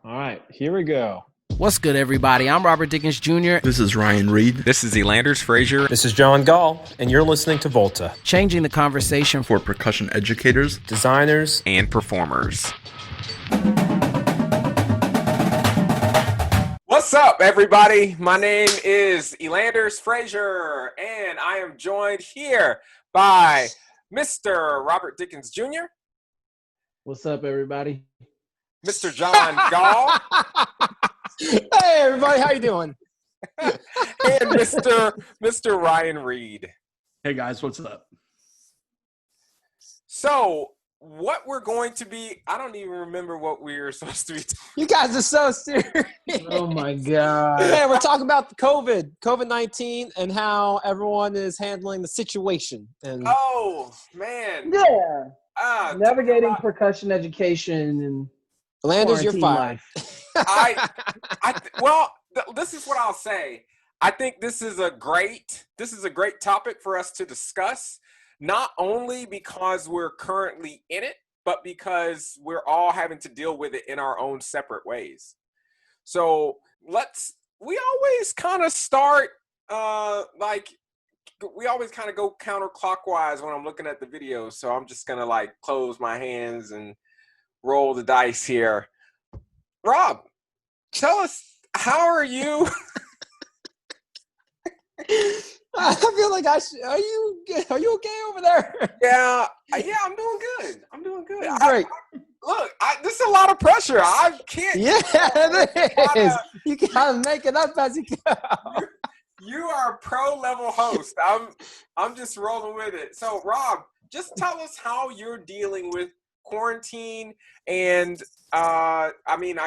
All right, here we go. What's good, everybody? I'm Robert Dickens Jr. This is Ryan Reed. This is Elanders Frazier. This is John Gaal, and you're listening to Volta. Changing the conversation For percussion educators, designers, and performers. What's up, everybody? My name is Elanders Frazier, and I am joined here by Mr. Robert Dickens Jr., What's up, everybody? Mr. John Gaal, Hey everybody, how you doing? and Mr. Ryan Reed. hey guys, what's up? So, what we're going to be, I don't even remember what we were supposed to be talking. You guys are so serious. Oh my God. Yeah, we're talking about the COVID-19 and how everyone is handling the situation. And Oh, man. Yeah. Navigating percussion education and Landers, you're quarantine fired. life. This is what I'll say. I think this is a great topic for us to discuss, not only because we're currently in it, but because we're all having to deal with it in our own separate ways. So we always kind of start, we always kind of go counterclockwise when I'm looking at the videos. So I'm just going to close my hands and roll the dice here. Rob, tell us, how are you? I feel like are you okay over there? Yeah, I'm doing good. Great. Look, this is a lot of pressure. I can't. Yeah, it is. You gotta make it up as you go. You are a pro level host. I'm just rolling with it. So, Rob, just tell us how you're dealing with quarantine. And I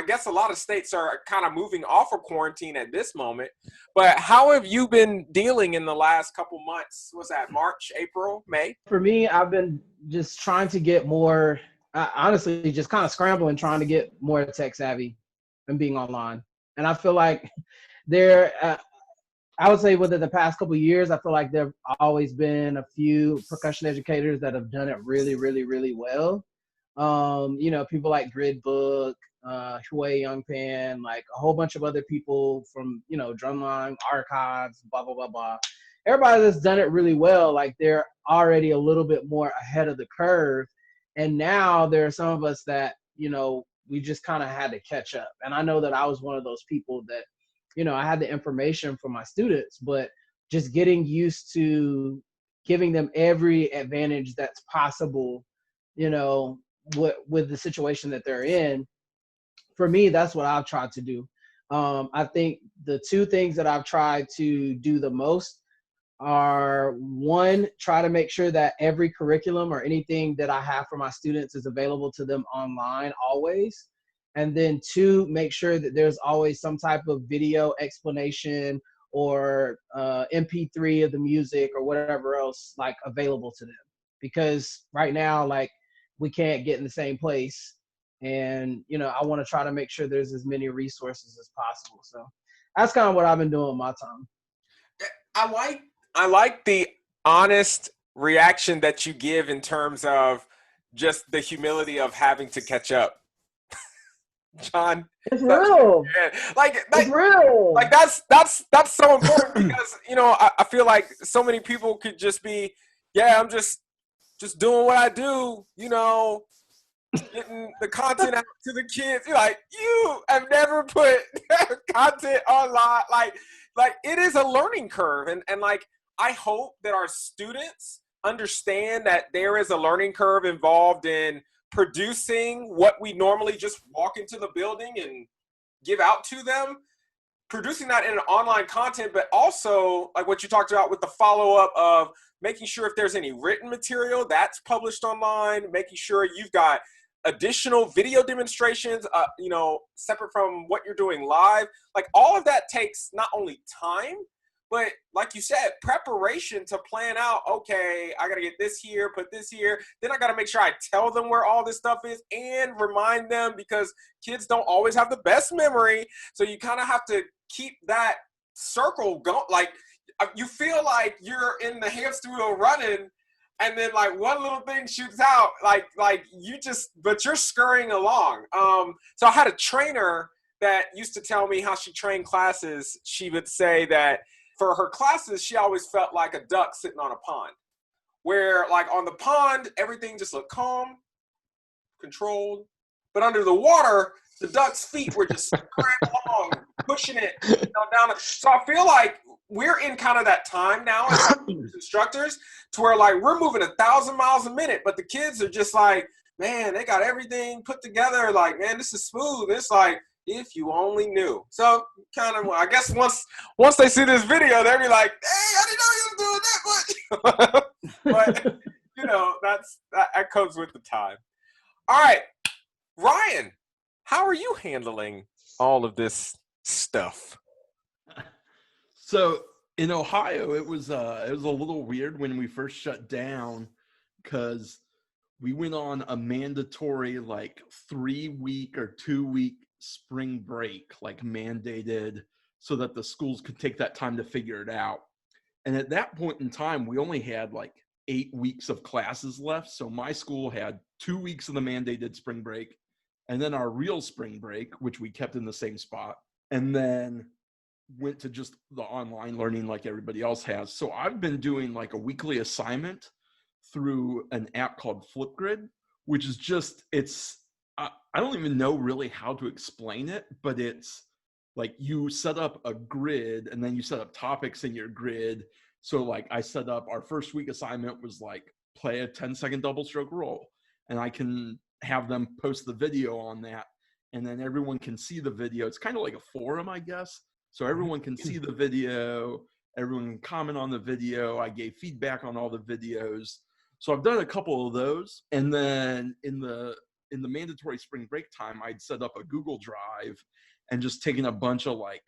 guess a lot of states are kind of moving off of quarantine at this moment. But how have you been dealing in the last couple months? Was that March, April, May? For me, I've been just trying to get more, honestly, just kind of scrambling, trying to get more tech savvy and being online. And I feel like I would say within the past couple of years, I feel like there have always been a few percussion educators that have done it really, really, really well. People like Gridbook, Hue Youngpan, like a whole bunch of other people from, Drumline, Archives, blah, blah, blah, blah. Everybody that's done it really well, like they're already a little bit more ahead of the curve. And now there are some of us that, we just kind of had to catch up. And I know that I was one of those people that, I had the information for my students, but just getting used to giving them every advantage that's possible, with the situation that they're in. For me, that's what I've tried to do. I think the two things that I've tried to do the most are, one, try to make sure that every curriculum or anything that I have for my students is available to them online always. And then two, make sure that there's always some type of video explanation or MP3 of the music or whatever else available to them. Because right now, we can't get in the same place. And, I want to try to make sure there's as many resources as possible. So that's kind of what I've been doing with my time. I like the honest reaction that you give in terms of just the humility of having to catch up. John, it's real. It's real. That's so important because I feel like so many people could just be, I'm just doing what I do, getting the content out to the kids. You're like, you have never put content online. Like it is a learning curve, and I hope that our students understand that there is a learning curve involved in producing what we normally just walk into the building and give out to them, producing that in an online content, but also like what you talked about with the follow-up of making sure if there's any written material that's published online, making sure you've got additional video demonstrations, separate from what you're doing live. Like all of that takes not only time, but like you said, preparation to plan out, okay, I got to get this here, put this here. Then I got to make sure I tell them where all this stuff is and remind them because kids don't always have the best memory. So you kind of have to keep that circle going. Like you feel like you're in the hamster wheel running and then like one little thing shoots out, like but you're scurrying along. So I had a trainer that used to tell me how she trained classes. She would say that for her classes, she always felt like a duck sitting on a pond, where like on the pond, everything just looked calm, controlled, but under the water, the duck's feet were just scurrying along, pushing it down. So I feel like we're in kind of that time now as instructors to where like we're moving 1,000 miles a minute, but the kids are just like, man, they got everything put together. Like, man, this is smooth. It's like, if you only knew. So kind of, I guess once they see this video, they'll be like, hey, I didn't know you was doing that much. But you know, that comes with the time. All right, Ryan, how are you handling all of this stuff? So in Ohio, it was a little weird when we first shut down because we went on a mandatory like 3-week or 2-week spring break, like mandated, so that the schools could take that time to figure it out. And at that point in time, we only had like 8 weeks of classes left. So my school had 2 weeks of the mandated spring break, and then our real spring break, which we kept in the same spot, and then went to just the online learning like everybody else has. So I've been doing like a weekly assignment through an app called Flipgrid, which is just, I don't even know really how to explain it, but it's like you set up a grid and then you set up topics in your grid. So like I set up, our first week assignment was like play a 10-second double stroke roll, and I can have them post the video on that, and then everyone can see the video. It's kind of like a forum, I guess. So everyone can see the video, everyone can comment on the video. I gave feedback on all the videos. So I've done a couple of those. And then in the mandatory spring break time, I'd set up a Google Drive and just taken a bunch of like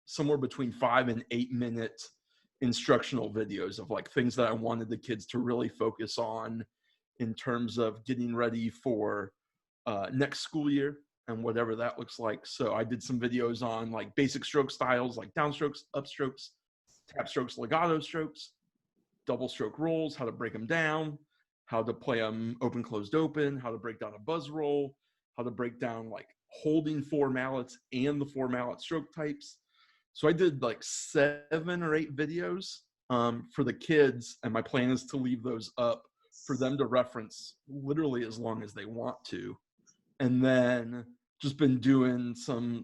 somewhere between 5 and 8 minute instructional videos of like things that I wanted the kids to really focus on in terms of getting ready for next school year and whatever that looks like. So I did some videos on like basic stroke styles, like downstrokes, upstrokes, tap strokes, legato strokes, double stroke rolls, how to break them down, how to play them open, closed, open, how to break down a buzz roll, how to break down like holding 4 mallets and the 4 mallet stroke types. So I did like 7 or 8 videos for the kids, and my plan is to leave those up for them to reference literally as long as they want to. And then just been doing some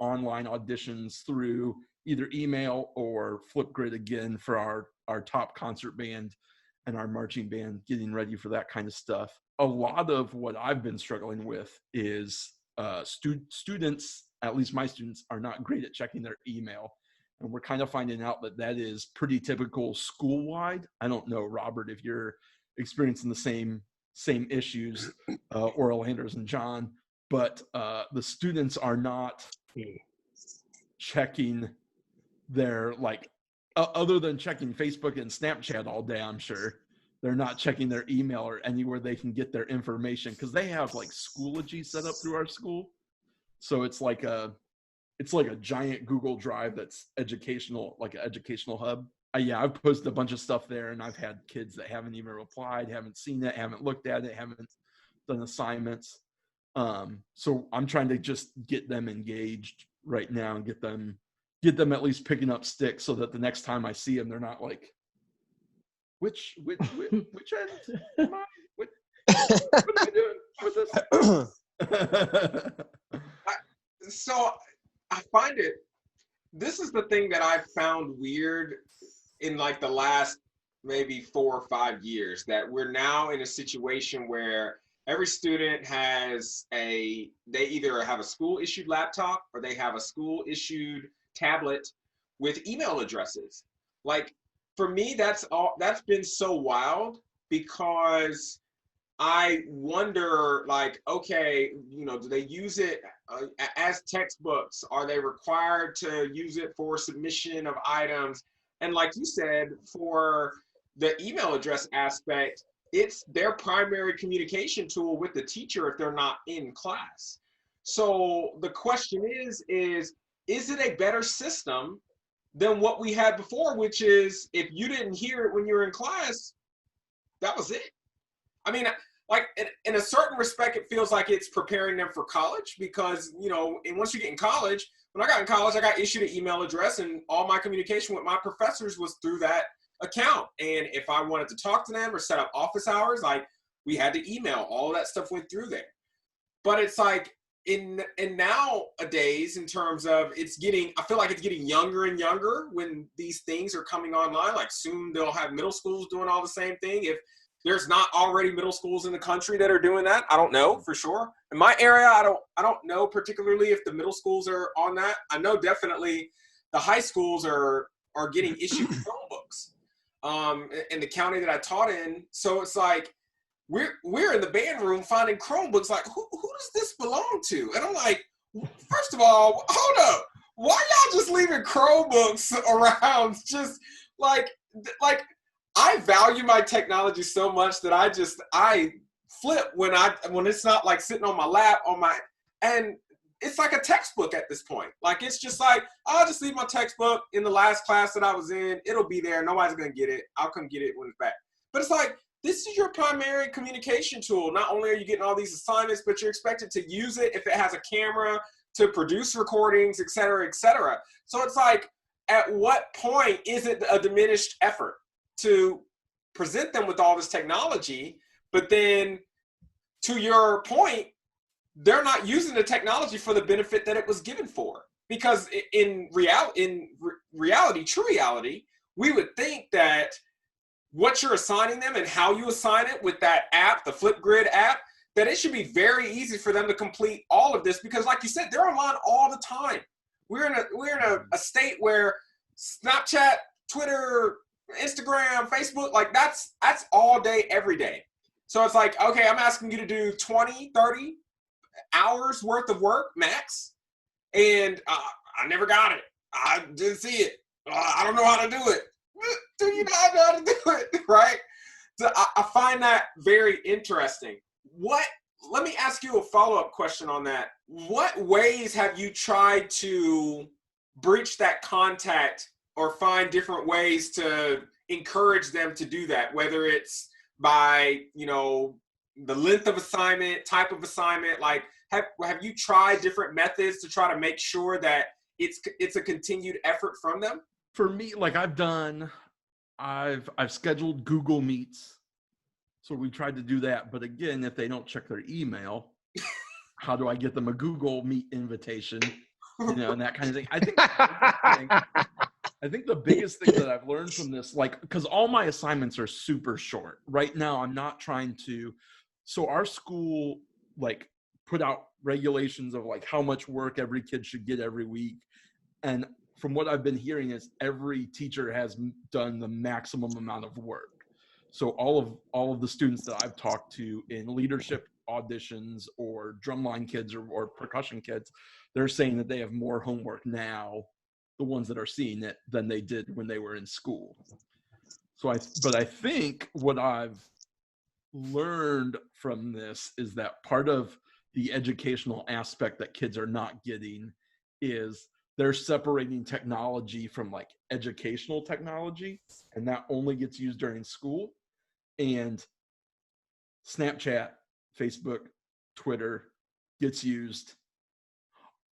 online auditions through either email or Flipgrid again for our top concert band and our marching band, getting ready for that kind of stuff. A lot of what I've been struggling with is students, at least my students, are not great at checking their email. And we're kind of finding out that is pretty typical school-wide. I don't know, Robert, if you're experiencing the same issues, or Elanders and John, but the students are not checking their, like, other than checking Facebook and Snapchat all day, I'm sure, they're not checking their email or anywhere they can get their information, because they have like Schoology set up through our school. So it's like a giant Google Drive that's educational, like an educational hub. I've posted a bunch of stuff there, and I've had kids that haven't even replied, haven't seen it, haven't looked at it, haven't done assignments. So I'm trying to just get them engaged right now and get them at least picking up sticks, so that the next time I see them, they're not like, which end am I? What am I doing with this? So I find this is the thing that I've found weird in like the last maybe 4 or 5 years, that we're now in a situation where every student they either have a school issued laptop or they have a school issued tablet with email addresses. Like, for me, that's been so wild, because I wonder, like, okay, do they use it as textbooks? Are they required to use it for submission of items? And like you said, for the email address aspect, it's their primary communication tool with the teacher if they're not in class. So the question is it a better system than what we had before, which is, if you didn't hear it when you were in class, That was it. I mean, like in a certain respect, it feels like it's preparing them for college because, and once you get in college, when I got in college, I got issued an email address and all my communication with my professors was through that account. And if I wanted to talk to them or set up office hours, like we had to email, all of that stuff went through there. But it's like in nowadays, in terms of I feel like it's getting younger and younger when these things are coming online. Like soon they'll have middle schools doing all the same thing. If there's not already middle schools in the country that are doing that, I don't know for sure. In my area, I don't know particularly if the middle schools are on that. I know definitely the high schools are getting issued Chromebooks in the county that I taught in. So it's like we're in the band room finding Chromebooks. Like who does this belong to? And I'm like, first of all, hold up, why y'all just leaving Chromebooks around? Just like. I value my technology so much that I flip when it's not like sitting on my lap and it's like a textbook at this point. Like it's just like I'll just leave my textbook in the last class that I was in. It'll be there. Nobody's gonna get it. I'll come get it when it's back. But it's like this is your primary communication tool. Not only are you getting all these assignments, but you're expected to use it if it has a camera to produce recordings, et cetera, et cetera. So it's like, at what point is it a diminished effort to present them with all this technology, but then to your point, they're not using the technology for the benefit that it was given for? Because in reality, true reality, we would think that what you're assigning them and how you assign it with that app, the Flipgrid app, that it should be very easy for them to complete all of this because like you said, they're online all the time. We're in a state where Snapchat, Twitter, Instagram, Facebook, like that's all day, every day. So it's like, okay, I'm asking you to do 20, 30 hours worth of work max. And I never got it. I didn't see it. I don't know how to do it. Do you not know how to do it? Right? So I find that very interesting. Let me ask you a follow-up question on that. What ways have you tried to breach that contact or find different ways to encourage them to do that, whether it's by, the length of assignment, type of assignment? Like, have you tried different methods to try to make sure that it's a continued effort from them? For me, like I've scheduled Google Meets. So we tried to do that. But again, if they don't check their email, how do I get them a Google Meet invitation? And that kind of thing. I think the biggest thing that I've learned from this, like, because all my assignments are super short. Right now, I'm not trying to. So our school, like, put out regulations of, like, how much work every kid should get every week. And from what I've been hearing is every teacher has done the maximum amount of work. So all of the students that I've talked to in leadership auditions or drumline kids or percussion kids, they're saying that they have more homework now, the ones that are seeing it, than they did when they were in school. But I think what I've learned from this is that part of the educational aspect that kids are not getting is they're separating technology from like educational technology, and that only gets used during school. And Snapchat, Facebook, Twitter gets used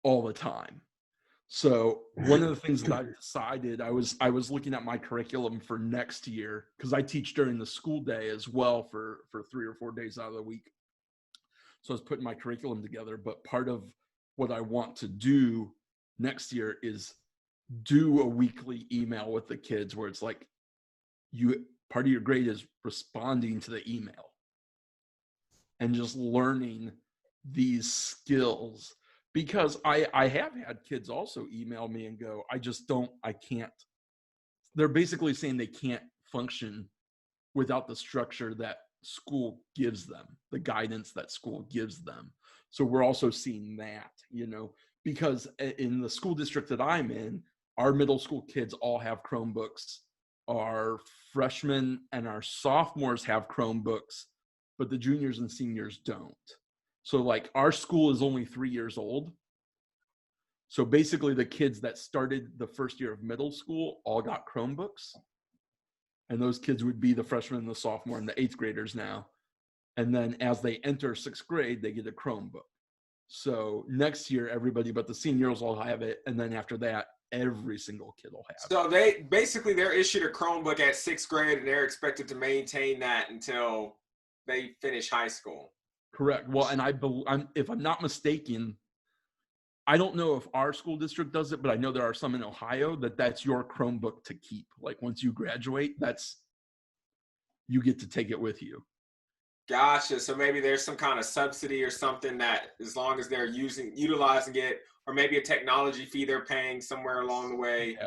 all the time. So one of the things that I decided, I was looking at my curriculum for next year, because I teach during the school day as well for 3 or 4 days out of the week. So I was putting my curriculum together, but part of what I want to do next year is do a weekly email with the kids where it's like, part of your grade is responding to the email and just learning these skills. Because I have had kids also email me and go, I can't. They're basically saying they can't function without the structure that school gives them, the guidance that school gives them. So we're also seeing that, because in the school district that I'm in, our middle school kids all have Chromebooks. Our freshmen and our sophomores have Chromebooks, but the juniors and seniors don't. So like our school is only 3 years old. So basically the kids that started the first year of middle school all got Chromebooks. and those kids would be the freshmen and the sophomore and the 8th graders now. And then as they enter 6th grade, they get a Chromebook. So next year, everybody but the seniors will have it, and then after that, every single kid will have it. So they're issued a Chromebook at 6th grade, and they're expected to maintain that until they finish high school. Correct. Well, and if I'm not mistaken, I don't know if our school district does it, but I know there are some in Ohio that's your Chromebook to keep. Like once you graduate, you get to take it with you. Gotcha. So maybe there's some kind of subsidy or something that, as long as they're utilizing it, or maybe a technology fee they're paying somewhere along the way,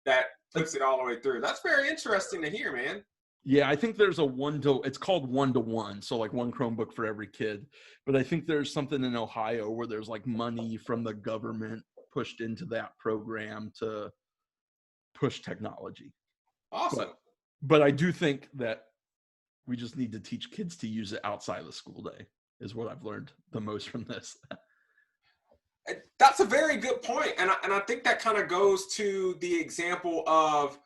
that puts it all the way through. That's very interesting to hear, man. Yeah, I think there's it's called 1-to-1. So like one Chromebook for every kid. But I think there's something in Ohio where there's like money from the government pushed into that program to push technology. Awesome. But I do think that we just need to teach kids to use it outside of the school day is what I've learned the most from this. That's a very good point. And I think that kind of goes to the example of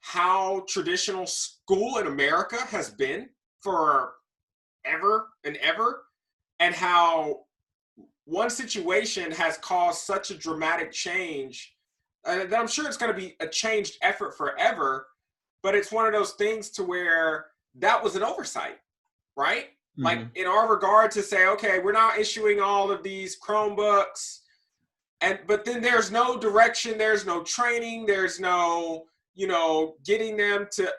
how traditional school in America has been for ever and ever, and how one situation has caused such a dramatic change that I'm sure it's going to be a changed effort forever, but it's one of those things to where that was an oversight, right? Mm-hmm. Like in our regard to say, okay, we're not issuing all of these Chromebooks, but then there's no direction, there's no training, there's no, getting them to,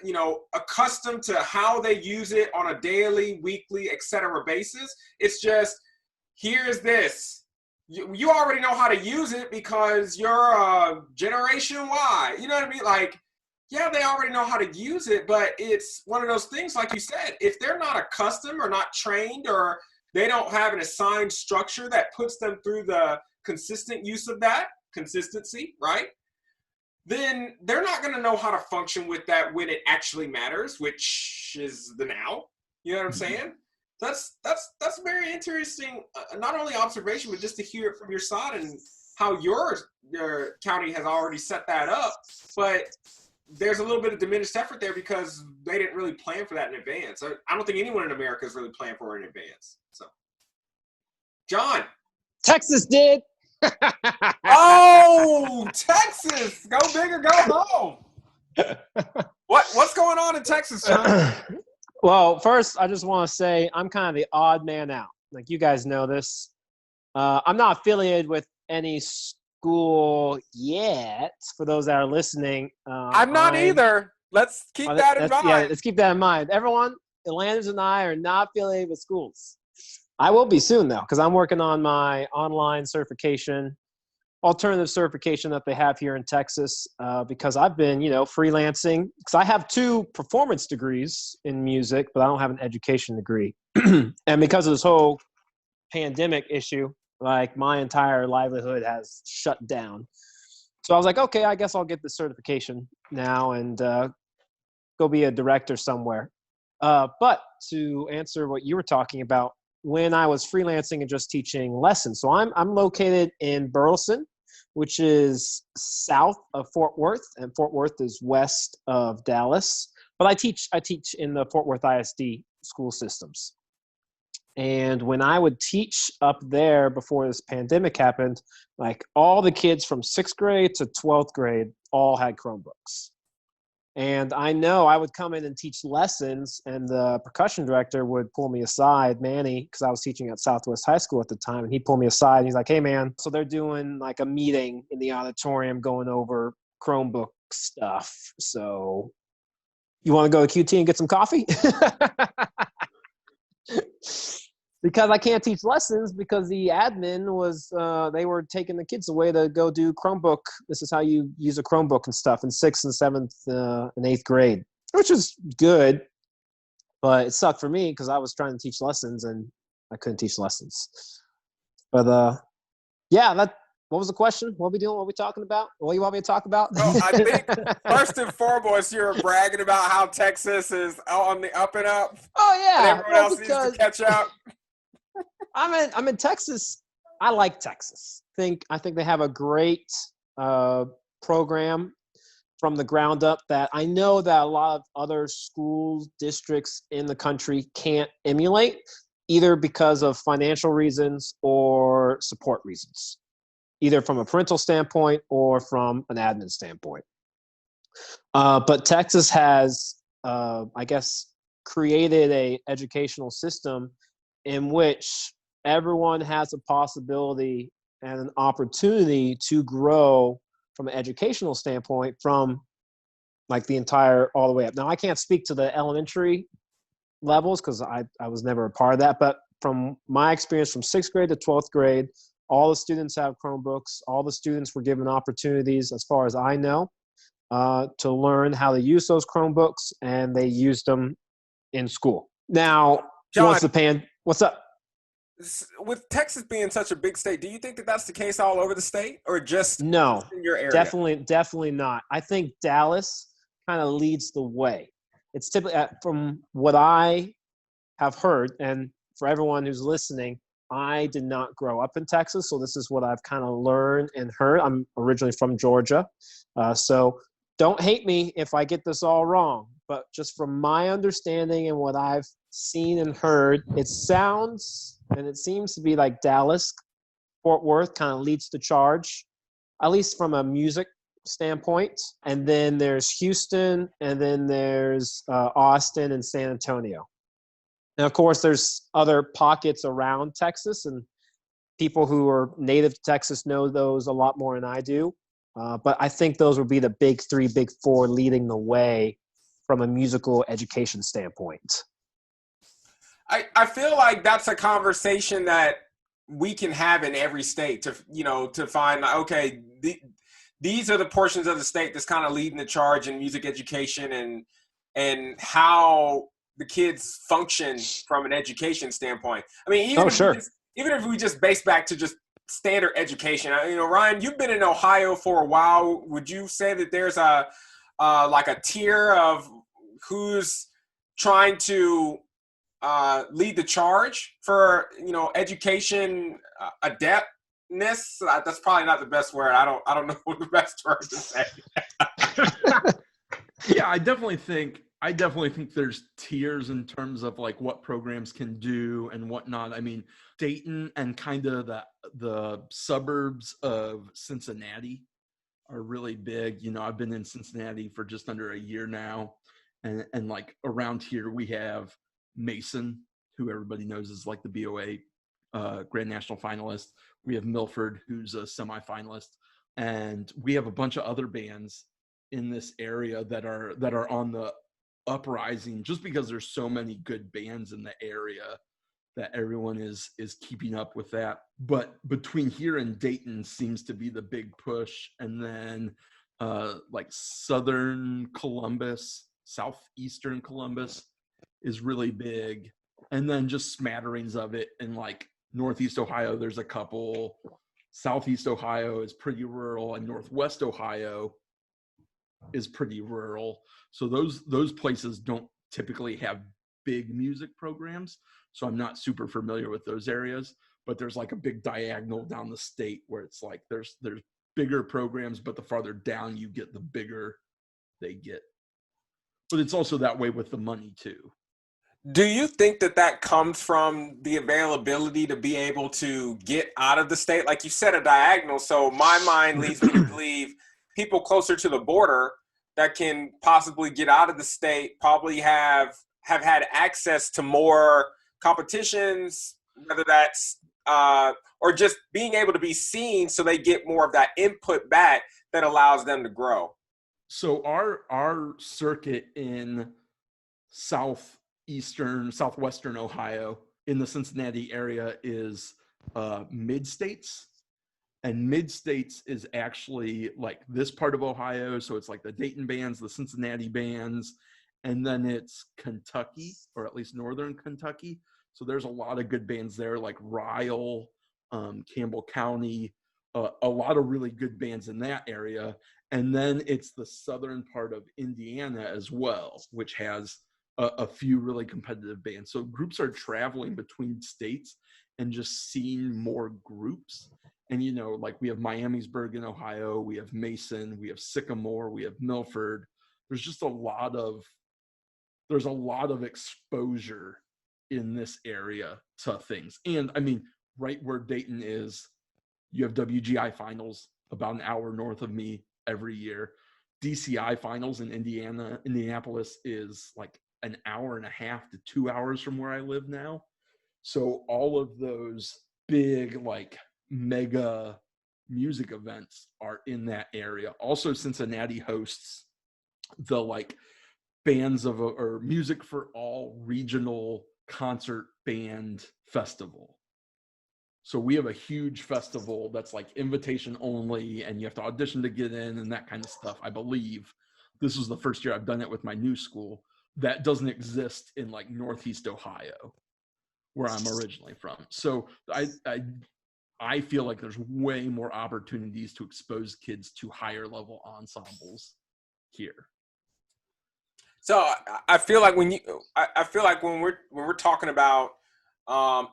accustomed to how they use it on a daily, weekly, etc. basis. It's just, here's this. You already know how to use it because you're Generation Y. You know what I mean? Like, yeah, they already know how to use it, but it's one of those things, like you said, if they're not accustomed or not trained, or they don't have an assigned structure that puts them through the consistent use of that, consistency, right? Then they're not going to know how to function with that when it actually matters, which is the now. You know what I'm saying? That's very interesting, not only observation, but just to hear it from your side and how your county has already set that up. But there's a little bit of diminished effort there because they didn't really plan for that in advance. I don't think anyone in America has really planned for it in advance. So, John. Texas did. Oh, Texas. Go big or go home. What's going on in Texas, John? Well, first, I just want to say I'm kind of the odd man out. Like, you guys know this. I'm not affiliated with any school yet, for those that are listening. I'm not either. Let's keep that in mind. Yeah, let's keep that in mind. Everyone, Elanders and I are not affiliated with schools. I will be soon, though, because I'm working on my online certification, alternative certification that they have here in Texas, because I've been, freelancing. Because I have 2 performance degrees in music, but I don't have an education degree. And because of this whole pandemic issue, like, my entire livelihood has shut down. So I was like, okay, I guess I'll get the certification now and go be a director somewhere. But to answer what you were talking about, when I was freelancing and just teaching lessons, so I'm located in Burleson, which is south of Fort Worth, and Fort Worth is west of Dallas. But I teach in the Fort Worth ISD school systems. And when I would teach up there before this pandemic happened, like, all the kids from 6th grade to 12th grade all had Chromebooks. And I know I would come in and teach lessons, and the percussion director would pull me aside, Manny, because I was teaching at Southwest High School at the time, and he'd pull me aside, and he's like, hey, man, so they're doing like a meeting in the auditorium going over Chromebook stuff. So you want to go to QT and get some coffee? Because I can't teach lessons because the admin was, they were taking the kids away to go do Chromebook. This is how you use a Chromebook and stuff in 6th and 7th and 8th grade, which is good. But it sucked for me because I was trying to teach lessons and I couldn't teach lessons. But yeah, what was the question? What are we doing? What are we talking about? What do you want me to talk about? Well, I think first and foremost, you're bragging about how Texas is on the up and up. Oh, yeah. And everyone else needs to catch up. I'm in Texas. I like Texas. I think they have a great program. from the ground up that I know that a lot of other school districts in the country can't emulate, either because of financial reasons or support reasons, either from a parental standpoint or from an admin standpoint. But Texas has, I guess, created a educational system in which everyone has a possibility and an opportunity to grow from an educational standpoint from like the entire all the way up. Now, I can't speak to the elementary levels because I was never a part of that, but from my experience from 6th grade to 12th grade, all the students have Chromebooks. All the students were given opportunities, as far as I know, to learn how to use those Chromebooks, and they used them in school. Now, John, what's up? With Texas being such a big state, do you think that that's the case all over the state, or just in your area? Definitely not. I think Dallas kind of leads the way. It's typically, from what I have heard, and for everyone who's listening, I did not grow up in Texas, so this is what I've kind of learned and heard. I'm originally from Georgia, so don't hate me if I get this all wrong, but just from my understanding and what I've seen and heard, it sounds and it seems to be like Dallas, Fort Worth kind of leads the charge, at least from a music standpoint. And then there's Houston, and then there's Austin and San Antonio. And of course, there's other pockets around Texas, and people who are native to Texas know those a lot more than I do. But I think those would be the big three, big four leading the way from a musical education standpoint. I feel like that's a conversation that we can have in every state to find, okay, these are the portions of the state that's kind of leading the charge in music education and how the kids function from an education standpoint. I mean, even if we just base back to just standard education, Ryan, you've been in Ohio for a while. Would you say that there's like a tier of who's trying to lead the charge for education adeptness? That's probably not the best word. I don't know what the best word to say. Yeah, I definitely think there's tiers in terms of like what programs can do and whatnot. I mean, Dayton and kind of the suburbs of Cincinnati are really big. I've been in Cincinnati for just under a year now, and like around here we have Mason, who everybody knows is like the BOA Grand National finalist. We have Milford, who's a semifinalist, and we have a bunch of other bands in this area that are on the uprising, just because there's so many good bands in the area that everyone is keeping up with that. But between here and Dayton seems to be the big push, and then like southern Columbus, southeastern Columbus is really big, and then just smatterings of it in like Northeast Ohio. There's a couple. Southeast Ohio is pretty rural, and Northwest Ohio is pretty rural. So those places don't typically have big music programs. So I'm not super familiar with those areas, but there's like a big diagonal down the state where it's like there's bigger programs, but the farther down you get, the bigger they get. But it's also that way with the money too. Do you think that comes from the availability to be able to get out of the state? Like you said, a diagonal. So my mind leads me to believe people closer to the border that can possibly get out of the state probably have had access to more competitions, whether that's or just being able to be seen, so they get more of that input back that allows them to grow. So our circuit in southwestern Ohio in the Cincinnati area is mid-states. And mid-states is actually like this part of Ohio. So it's like the Dayton bands, the Cincinnati bands, and then it's Kentucky, or at least northern Kentucky. So there's a lot of good bands there, like Ryle, Campbell County, a lot of really good bands in that area. And then it's the southern part of Indiana as well, which has a few really competitive bands. So groups are traveling between states and just seeing more groups. And, you know, like we have Miamisburg in Ohio, we have Mason, we have Sycamore, we have Milford. There's just a lot of exposure in this area to things. And I mean, right where Dayton is, you have WGI finals about an hour north of me every year. DCI finals in Indianapolis is like an hour and a half to 2 hours from where I live now. So all of those big, like, mega music events are in that area. Also, Cincinnati hosts the like bands of or Music for All regional concert band festival. So we have a huge festival that's like invitation only, and you have to audition to get in and that kind of stuff. I believe this was the first year I've done it with my new school. That doesn't exist in like Northeast Ohio, where I'm originally from. So I feel like there's way more opportunities to expose kids to higher level ensembles here. So I feel like when we're talking about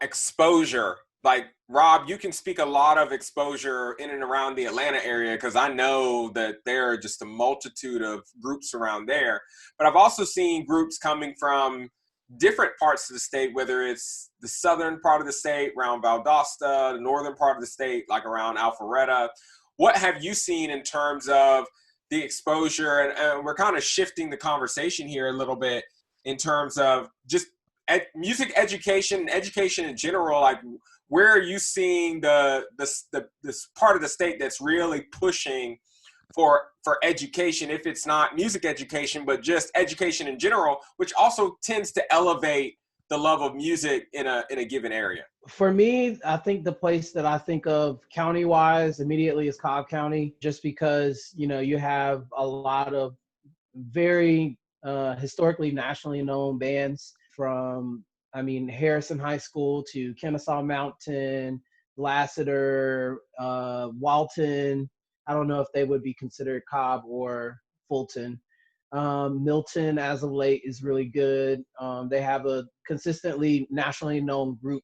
exposure, like Rob, you can speak a lot of exposure in and around the Atlanta area, because I know that there are just a multitude of groups around there. But I've also seen groups coming from different parts of the state, whether it's the southern part of the state around Valdosta, the northern part of the state, like around Alpharetta. What have you seen in terms of the exposure? And we're kind of shifting the conversation here a little bit in terms of just music education in general. Like, where are you seeing this part of the state that's really pushing for education, if it's not music education, but just education in general, which also tends to elevate the love of music in a given area? For me, I think the place that I think of county-wise immediately is Cobb County, just because, you know, you have a lot of very historically nationally known bands from, I mean, Harrison High School to Kennesaw Mountain, Lassiter, Walton. I don't know if they would be considered Cobb or Fulton. Milton, as of late, is really good. They have a consistently nationally known group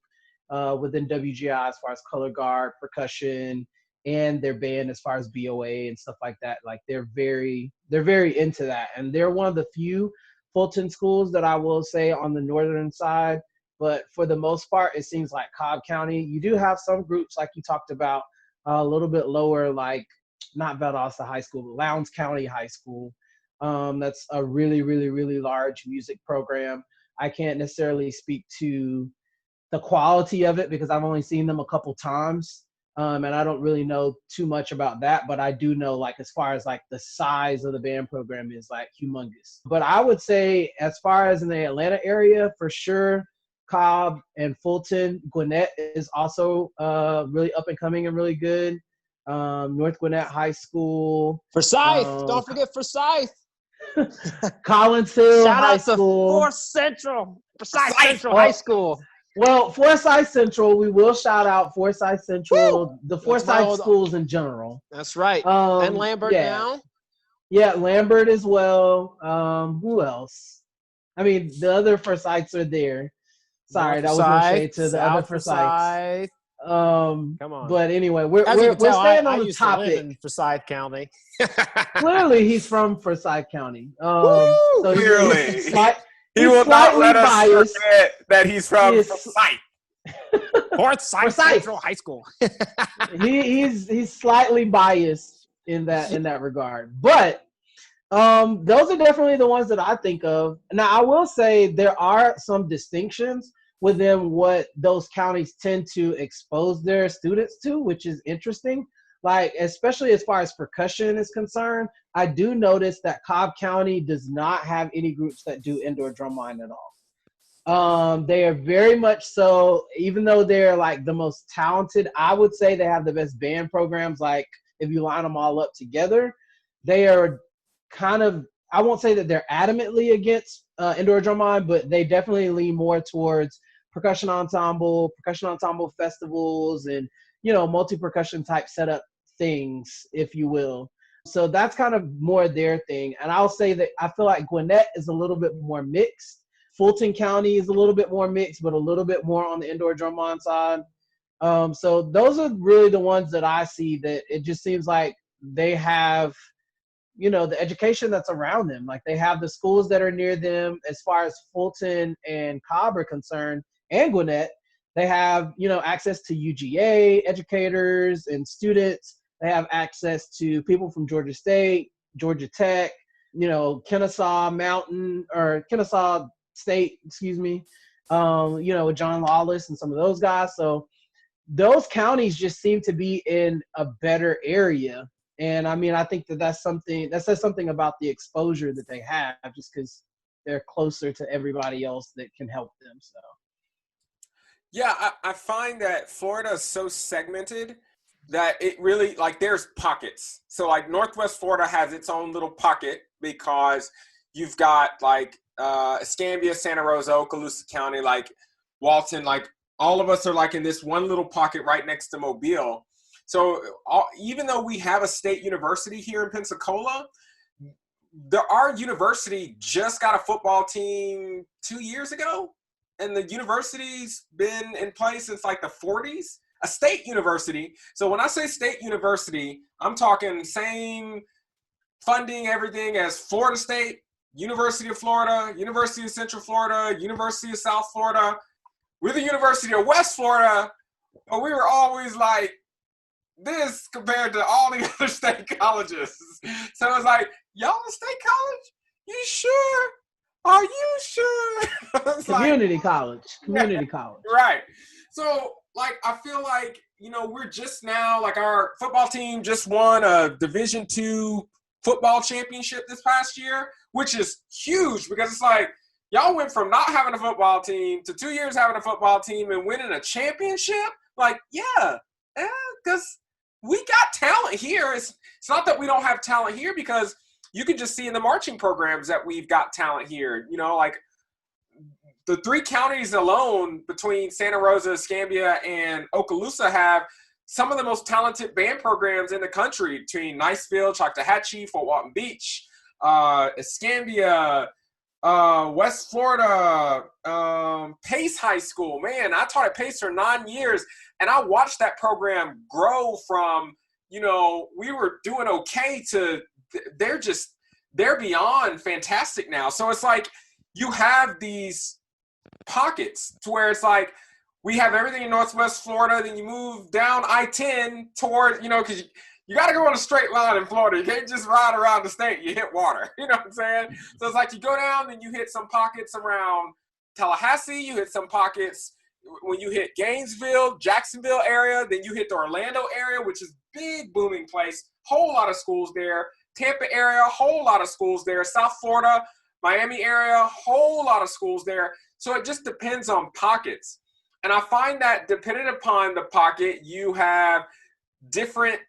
within WGI as far as color guard, percussion, and their band as far as BOA and stuff like that. Like, they're very into that. And they're one of the few Fulton schools that I will say on the northern side. But for the most part, it seems like Cobb County, you do have some groups like you talked about a little bit lower, like not Valdosta High School, but Lowndes County High School. That's a really, really, really large music program. I can't necessarily speak to the quality of it because I've only seen them a couple times. And I don't really know too much about that, but I do know, like, as far as like the size of the band program is like humongous. But I would say, as far as in the Atlanta area, for sure, Cobb and Fulton. Gwinnett is also really up and coming and really good. North Gwinnett High School. Forsyth, don't forget Forsyth. Collinsville Shout High out to School. Forsyth Central High School. Well, Forsyth Central, we will shout out Forsyth Central, Woo! the Forsyth schools in general. That's right. And Lambert now. Yeah, Lambert as well. Who else? I mean, the other Forsyths are there. Sorry, that was no shade to the other Forsyths. Come on. But anyway, we're staying on the topic. To live in Forsyth County. Clearly, he's from Forsyth County. Woo! So Clearly. He will not let us forget that he's from Forsyth. Forsyth Central High School. he's slightly biased in that regard. But those are definitely the ones that I think of. Now, I will say there are some distinctions within what those counties tend to expose their students to, which is interesting. Like, especially as far as percussion is concerned, I do notice that Cobb County does not have any groups that do indoor drumline at all. They are very much so, even though they're like the most talented, I would say they have the best band programs. Like, if you line them all up together, they are kind of, I won't say that they're adamantly against indoor drumline, but they definitely lean more towards percussion ensemble festivals, and, you know, multi-percussion type setup things, if you will. So that's kind of more their thing. And I'll say that I feel like Gwinnett is a little bit more mixed. Fulton County is a little bit more mixed, but a little bit more on the indoor drumline side. So those are really the ones that I see that it just seems like they have, the education that's around them. Like they have the schools that are near them as far as Fulton and Cobb are concerned, and Gwinnett. They have, access to UGA educators and students. They have access to people from Georgia State, Georgia Tech, Kennesaw State, with John Lawless and some of those guys. So those counties just seem to be in a better area. And I mean, I think that says something about the exposure that they have, just because they're closer to everybody else that can help them. So. Yeah, I find that Florida is so segmented that it really, like, there's pockets. So, like, Northwest Florida has its own little pocket because you've got, like, Escambia, Santa Rosa, Okaloosa County, like, Walton, like, all of us are, like, in this one little pocket right next to Mobile. So, even though we have a state university here in Pensacola, our university just got a football team 2 years ago. And the university's been in place since like the 40s, a state university. So when I say state university, I'm talking same funding, everything as Florida State, University of Florida, University of Central Florida, University of South Florida. We're the University of West Florida, but we were always like this compared to all the other state colleges. So it's like, y'all a state college? You sure? Are you sure? Community college. Right. So, like, I feel like, we're just now, like, our football team just won a Division II football championship this past year, which is huge because it's like, y'all went from not having a football team to 2 years having a football team and winning a championship. Like, because we got talent here. It's not that we don't have talent here, because you can just see in the marching programs that we've got talent here. Like the 3 counties alone between Santa Rosa, Escambia, and Okaloosa have some of the most talented band programs in the country, between Niceville, Choctawhatchee, Fort Walton Beach, Escambia, West Florida, Pace High School. Man, I taught at Pace for 9 years, and I watched that program grow from, we were doing okay to they're beyond fantastic now. So it's like you have these pockets to where it's like we have everything in Northwest Florida, then you move down I-10 toward, because you got to go on a straight line in Florida. You can't just ride around the state. You hit water. You know what I'm saying? So it's like you go down, then you hit some pockets around Tallahassee. You hit some pockets when you hit Gainesville, Jacksonville area. Then you hit the Orlando area, which is big, booming place. Whole lot of schools there. Tampa area, whole lot of schools there. South Florida, Miami area, whole lot of schools there. So it just depends on pockets. And I find that dependent upon the pocket, you have different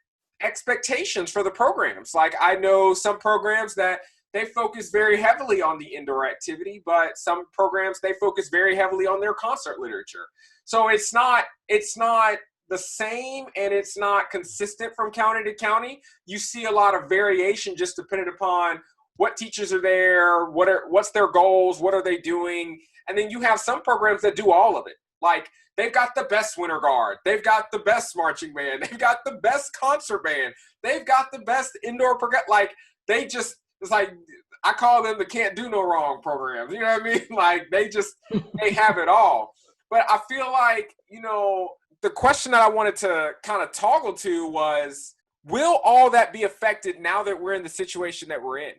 expectations for the programs. Like I know some programs that they focus very heavily on the indoor activity, but some programs they focus very heavily on their concert literature. So it's not the same, and it's not consistent from county to county. You see a lot of variation just depending upon what teachers are there, what's their goals, what are they doing. And then you have some programs that do all of it. Like they've got the best winter guard, they've got the best marching band, they've got the best concert band, they've got the best indoor like they just, it's like I call them the can't do no wrong programs. You know what I mean? Like they have it all. But I feel like, the question that I wanted to kind of toggle to was, will all that be affected now that we're in the situation that we're in?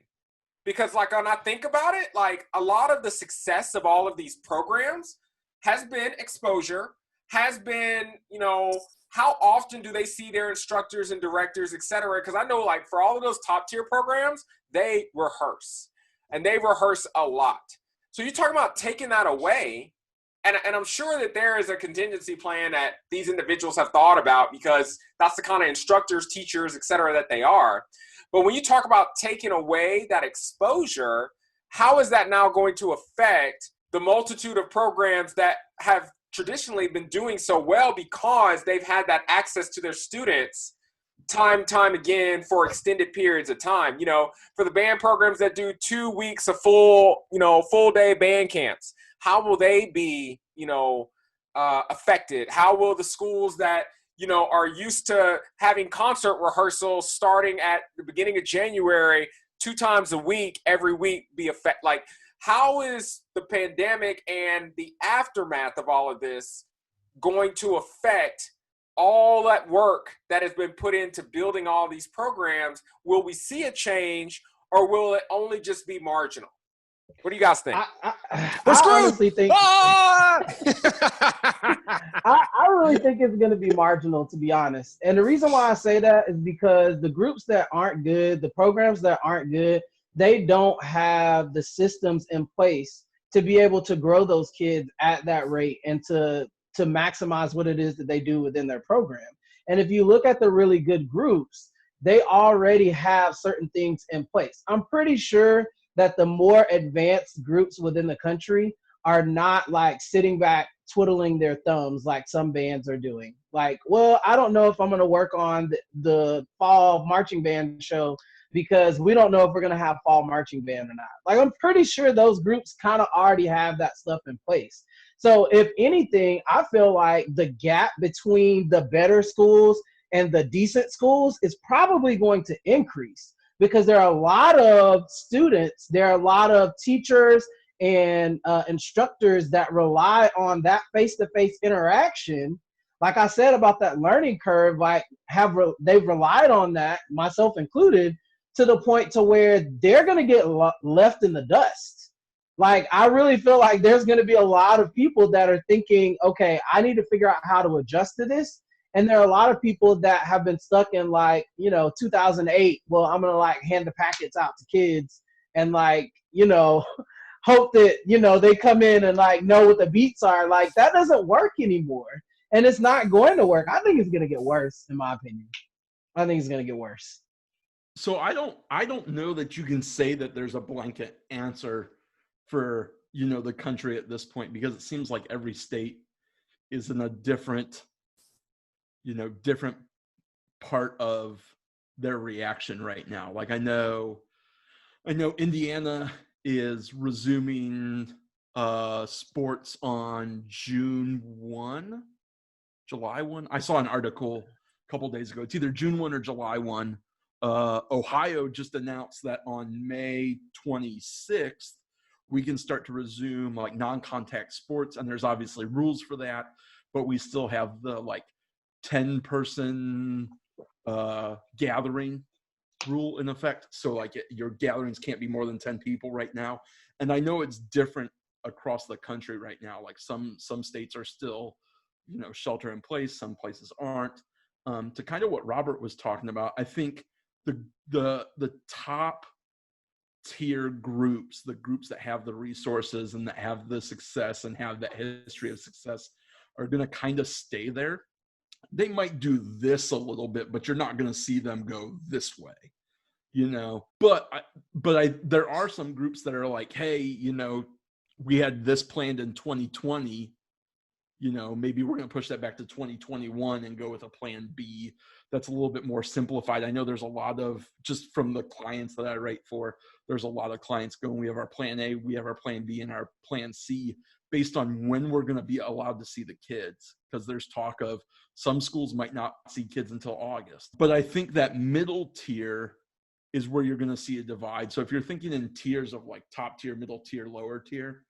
Because like when I think about it, like a lot of the success of all of these programs has been exposure, has been, how often do they see their instructors and directors, et cetera? Because I know like for all of those top tier programs, they rehearse, and they rehearse a lot. So you're talking about taking that away. And I'm sure that there is a contingency plan that these individuals have thought about, because that's the kind of instructors, teachers, et cetera, that they are. But when you talk about taking away that exposure, how is that now going to affect the multitude of programs that have traditionally been doing so well because they've had that access to their students time again for extended periods of time? For the band programs that do 2 weeks of full day band camps, how will they be, affected? How will the schools that, are used to having concert rehearsals starting at the beginning of January 2 times a week, every week be affected? Like, how is the pandemic and the aftermath of all of this going to affect all that work that has been put into building all these programs? Will we see a change, or will it only just be marginal? What do you guys think? I honestly think I really think it's going to be marginal, to be honest. And the reason why I say that is because the groups that aren't good, the programs that aren't good, they don't have the systems in place to be able to grow those kids at that rate and to maximize what it is that they do within their program. And if you look at the really good groups, they already have certain things in place. I'm pretty sure that the more advanced groups within the country are not like sitting back twiddling their thumbs like some bands are doing. Like, well, I don't know if I'm going to work on the fall marching band show because we don't know if we're going to have fall marching band or not. Like, I'm pretty sure those groups kind of already have that stuff in place. So if anything, I feel like the gap between the better schools and the decent schools is probably going to increase, because there are a lot of students, there are a lot of teachers and instructors that rely on that face-to-face interaction. Like I said about that learning curve, like they've relied on that, myself included, to the point to where they're going to get left in the dust. Like, I really feel like there's going to be a lot of people that are thinking, okay, I need to figure out how to adjust to this. And there are a lot of people that have been stuck in 2008. Well, I'm going to like hand the packets out to kids and hope that, they come in and like know what the beats are. Like, that doesn't work anymore. And it's not going to work. I think it's going to get worse, in my opinion. I think it's going to get worse. So I don't know that you can say that there's a blanket answer for, the country at this point, because it seems like every state is in a different part of their reaction right now. Like, I know Indiana is resuming sports on July 1. I saw an article a couple days ago. It's either June 1 or July 1. Ohio just announced that on May 26th, we can start to resume like non-contact sports. And there's obviously rules for that, but we still have the 10-person gathering rule in effect. So your gatherings can't be more than 10 people right now. And I know it's different across the country right now. Like some states are still, shelter in place. Some places aren't. To kind of what Robert was talking about, I think the top tier groups, the groups that have the resources and that have the success and have that history of success, are going to kind of stay there. They might do this a little bit, but you're not going to see them go this way, But there are some groups that are like, hey, we had this planned in 2020. Maybe we're going to push that back to 2021 and go with a plan B that's a little bit more simplified. I know there's a lot of, just from the clients that I write for, there's a lot of clients going, we have our plan A, we have our plan B, and our plan C based on when we're going to be allowed to see the kids. Because there's talk of some schools might not see kids until August. But I think that middle tier is where you're going to see a divide. So if you're thinking in tiers of like top tier, middle tier, lower tier,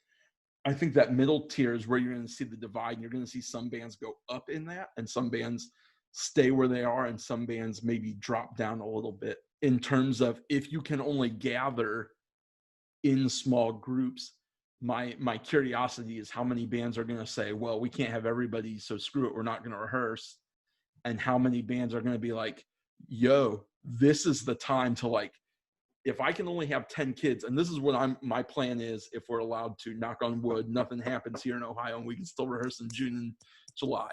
I think that middle tier is where you're going to see the divide, and you're going to see some bands go up in that and some bands stay where they are and some bands maybe drop down a little bit in terms of if you can only gather in small groups. My curiosity is how many bands are going to say, well, we can't have everybody, so screw it, we're not going to rehearse. And how many bands are going to be like, yo, this is the time to if I can only have 10 kids, and this is what my plan is, if we're allowed to, knock on wood, nothing happens here in Ohio and we can still rehearse in June and July,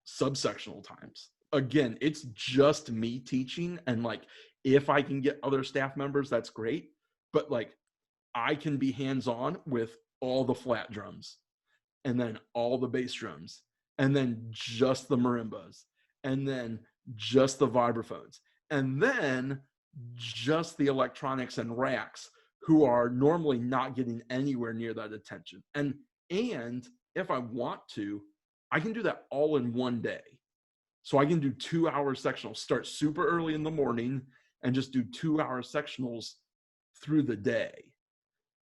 subsectional times. Again, it's just me teaching, and if I can get other staff members, that's great. But I can be hands-on with all the flat drums and then all the bass drums and then just the marimbas and then just the vibraphones and then just the electronics and racks. who are normally not getting anywhere near that attention. And if I want to, I can do that all in one day. So I can do 2-hour sectionals, start super early in the morning and just do 2-hour sectionals through the day.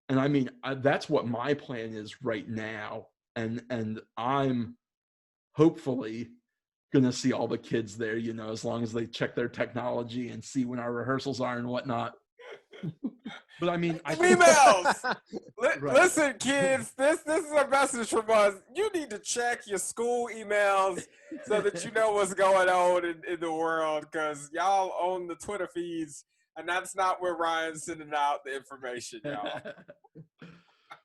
And I mean, that's what my plan is right now. And I'm hopefully going to see all the kids there, you know, as long as they check their technology and see when our rehearsals are and whatnot. But I mean, emails. Right. Listen, kids, this is a message from us. You need to check your school emails so that you know what's going on in the world, because y'all own the Twitter feeds, and that's not where Ryan's sending out the information, y'all.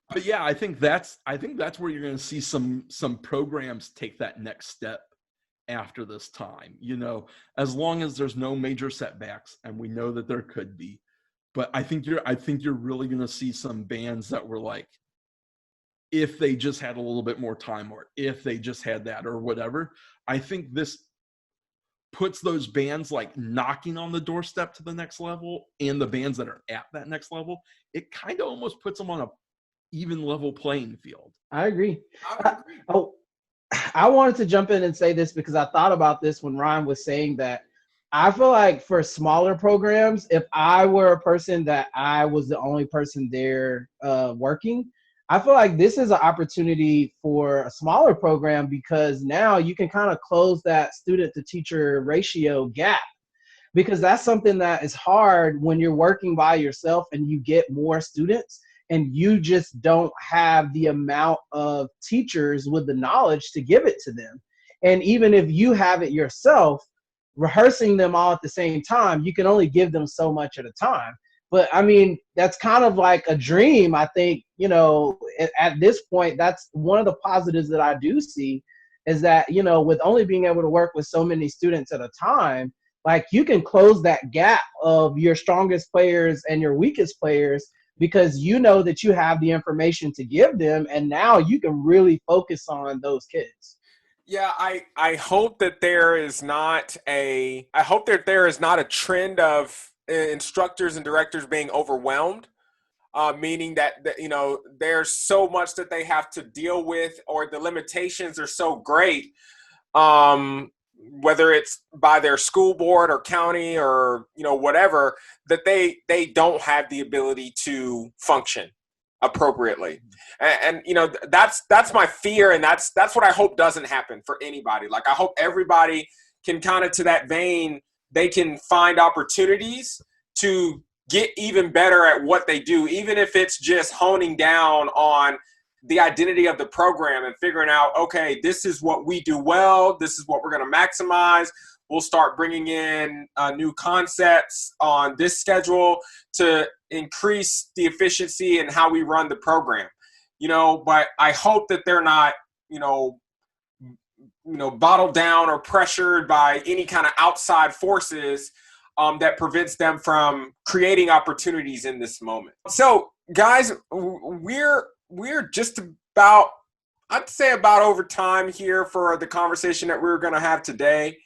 But yeah, I think that's where you're going to see some programs take that next step after this time. You know, as long as there's no major setbacks, and we know that there could be. But I think you're really going to see some bands that were like, if they just had a little bit more time, or if they just had that or whatever. I think this puts those bands like knocking on the doorstep to the next level, and the bands that are at that next level, it kind of almost puts them on a even level playing field. I agree. I wanted to jump in and say this because I thought about this when Ryan was saying that. I feel like for smaller programs, if I were a person that I was the only person there working, I feel like this is an opportunity for a smaller program, because now you can kind of close that student to teacher ratio gap, because that's something that is hard when you're working by yourself and you get more students and you just don't have the amount of teachers with the knowledge to give it to them. And even if you have it yourself, rehearsing them all at the same time, you can only give them so much at a time. But I mean, that's kind of like a dream. I think, you know, at this point, that's one of the positives that I do see, is that, you know, with only being able to work with so many students at a time, like you can close that gap of your strongest players and your weakest players, because you know that you have the information to give them, and now you can really focus on those kids. Yeah, I hope that there is not a trend of instructors and directors being overwhelmed, meaning that, you know, there's so much that they have to deal with, or the limitations are so great, whether it's by their school board or county or, you know, whatever, that they don't have the ability to function appropriately. And you know, that's my fear, and that's what I hope doesn't happen for anybody. Like, I hope everybody can kind of, to that vein, they can find opportunities to get even better at what they do, even if it's just honing down on the identity of the program and figuring out, okay, this is what we do well, this is what we're going to maximize. We'll start bringing in new concepts on this schedule to increase the efficiency in how we run the program. You know, but I hope that they're not, you know, bottled down or pressured by any kind of outside forces that prevents them from creating opportunities in this moment. So, guys, we're just about, I'd say, about over time here for the conversation that we're going to have today.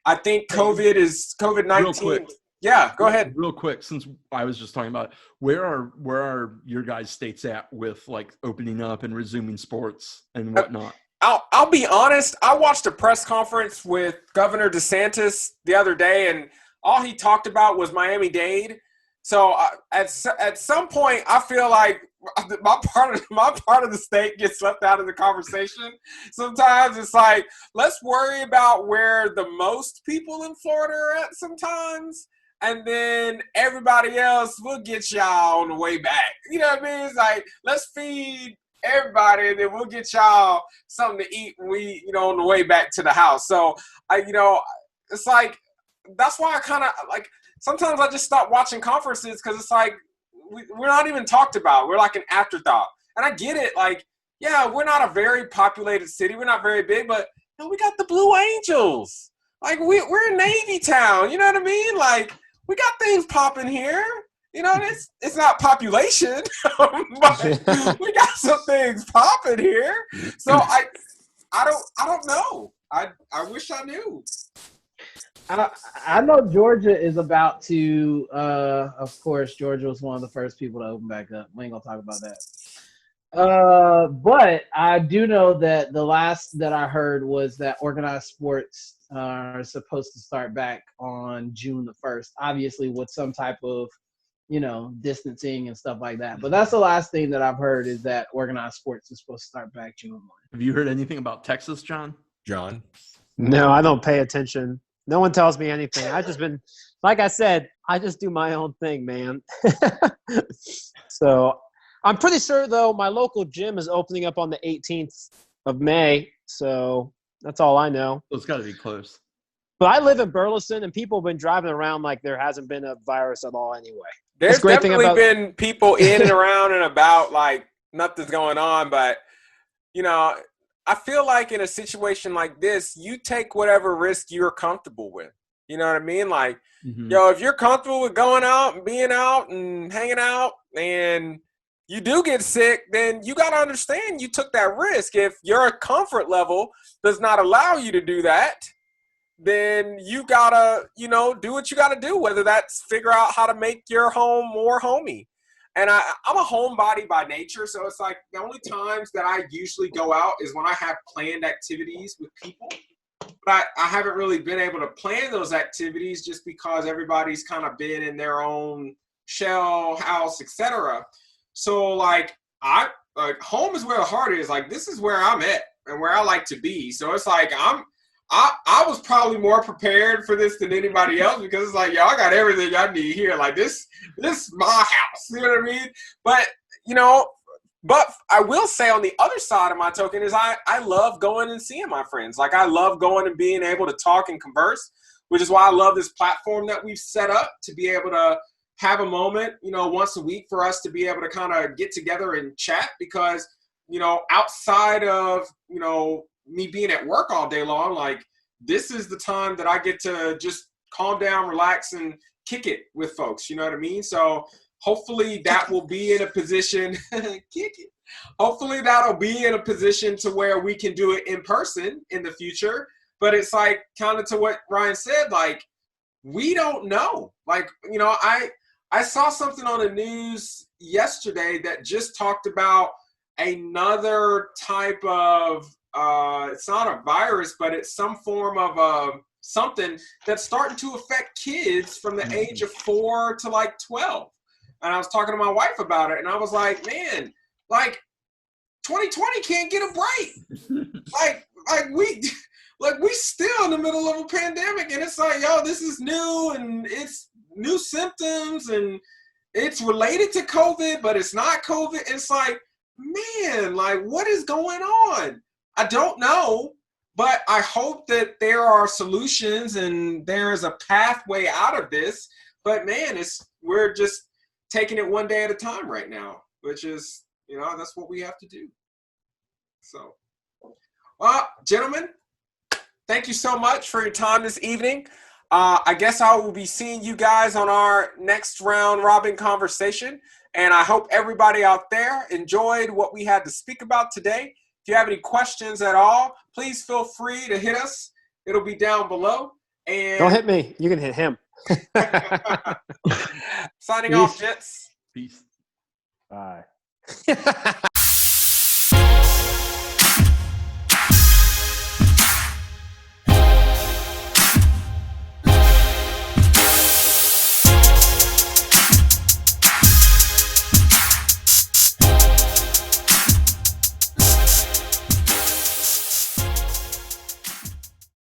I think COVID-19. Yeah, go ahead. Real quick, since I was just talking about it, where are your guys' states at with like opening up and resuming sports and whatnot? I'll be honest. I watched a press conference with Governor DeSantis the other day, and all he talked about was Miami-Dade. So at some point, I feel like my part of the state gets left out of the conversation. Sometimes it's like, let's worry about where the most people in Florida are at sometimes, and then everybody else will get y'all on the way back. You know what I mean? It's like, let's feed everybody, and then we'll get y'all something to eat when we, you know, on the way back to the house. So it's like, that's why I kind of like, sometimes I just stop watching conferences, because it's like, we're not even talked about. We're like an afterthought. And I get it. Like, yeah, we're not a very populated city. We're not very big, but you know, we got the Blue Angels. Like, we're a Navy town. You know what I mean? Like, we got things popping here. You know, it's not population, but we got some things popping here. So I don't know. I wish I knew. I know Georgia is about to. Of course, Georgia was one of the first people to open back up. We ain't gonna talk about that. But I do know that the last that I heard was that organized sports are supposed to start back on June the 1st, obviously with some type of, distancing and stuff like that. But that's the last thing that I've heard is that organized sports is supposed to start back June 1. Have you heard anything about Texas, John? No, I don't pay attention. No one tells me anything. I just been, like I said, I just do my own thing, man. So I'm pretty sure, though, my local gym is opening up on the 18th of May. So that's all I know. It's got to be close. But I live in Burleson, and people have been driving around like there hasn't been a virus at all anyway. There's definitely been people in and around and about like nothing's going on. But, I feel like in a situation like this, you take whatever risk you're comfortable with. You know what I mean? Like, if you're comfortable with going out and being out and hanging out and you do get sick, then you got to understand you took that risk. If your comfort level does not allow you to do that, then you got to, do what you got to do, whether that's figure out how to make your home more homey. And I'm a homebody by nature, so it's like the only times that I usually go out is when I have planned activities with people. But I haven't really been able to plan those activities just because everybody's kind of been in their own shell, house, etc. So like home is where the heart is. Like this is where I'm at and where I like to be. So it's like I was probably more prepared for this than anybody else because it's like, I got everything I need here. Like this is my house. You know what I mean? But but I will say on the other side of my token is I love going and seeing my friends. Like I love going and being able to talk and converse, which is why I love this platform that we've set up to be able to have a moment, once a week for us to be able to kind of get together and chat because, outside of, me being at work all day long, like this is the time that I get to just calm down, relax, and kick it with folks. You know what I mean? So hopefully that will be in a position, kick it. Hopefully that'll be in a position to where we can do it in person in the future. But it's like kind of to what Ryan said, like we don't know. Like, I saw something on the news yesterday that just talked about another type of it's not a virus, but it's some form of something that's starting to affect kids from the age of 4 to like 12. And I was talking to my wife about it, and I was like, man, like 2020 can't get a break. like we still in the middle of a pandemic, and it's like, this is new, and it's new symptoms, and it's related to COVID, but it's not COVID. It's like, man, like what is going on? I don't know, but I hope that there are solutions and there is a pathway out of this. But man, we're just taking it one day at a time right now, which is, that's what we have to do. So, gentlemen, thank you so much for your time this evening. I guess I will be seeing you guys on our next round robin conversation. And I hope everybody out there enjoyed what we had to speak about today. If you have any questions at all, please feel free to hit us. It'll be down below. And don't hit me. You can hit him. Signing off, gents. Peace. Bye.